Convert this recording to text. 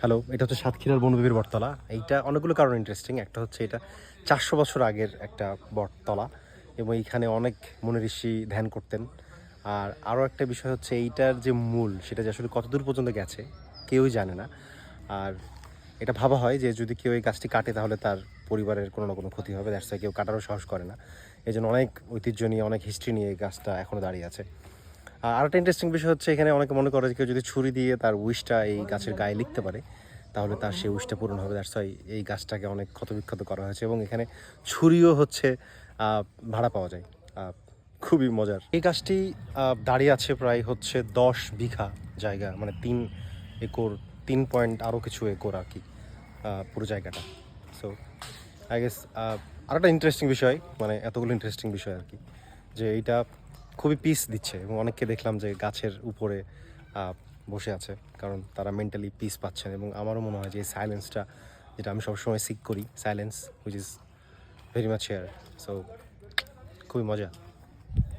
Hello, এটা হচ্ছে সাতক্ষীরার বনবিবির বটতলা। এইটা অনেকগুলো কারণে ইন্টারেস্টিং। একটা হচ্ছে এটা ৪০০ বছর আগের একটা বটতলা এবং এইখানে অনেক মুনি ঋষি ধ্যান করতেন। আর আরও একটা বিষয় হচ্ছে এইটার যে মূল সেটা যে আসলে কতদূর পর্যন্ত গেছে কেউই জানে না। আর এটা ভাবা হয় যে যদি কেউ এই গাছটি কাটে তাহলে তার পরিবারের কোনো না কোনো ক্ষতি হবে। দ্যাটস ওয়াই কেউ কাটারও সাহস করে না। এজন্য অনেক ঐতিহ্য নিয়ে, অনেক হিস্ট্রি নিয়ে এই গাছটা এখনও দাঁড়িয়ে আছে। আরেকটা ইন্টারেস্টিং বিষয় হচ্ছে এখানে অনেকে মনে করে যে কেউ যদি ছুরি দিয়ে তার উইশটা এই গাছের গায়ে লিখতে পারে তাহলে তার সেই উইশটা পূরণ হবে। দ্যাটস ওয়াই এই গাছটাকে অনেক ক্ষতবিক্ষত করা হয়েছে এবং এখানে ছুরিও হচ্ছে ভাড়া পাওয়া যায়। আহ, খুবই মজার। এই গাছটি দাঁড়িয়ে আছে প্রায় হচ্ছে 10 বিঘা জায়গা, মানে 3 একর, 3 পয়েন্ট আরও কিছু একর আর কি পুরো জায়গাটা। সো আই গেস আরেকটা ইন্টারেস্টিং বিষয়, মানে এতগুলো ইন্টারেস্টিং বিষয় আর কি, যে এইটা খুবই পিস দিচ্ছে এবং অনেককে দেখলাম যে গাছের উপরে বসে আছে কারণ তারা মেন্টালি পিস পাচ্ছেন। এবং আমারও মনে হয় যে এই সাইলেন্সটা, যেটা আমি সবসময় সিক করি, silence which is very much here. So খুবই মজা।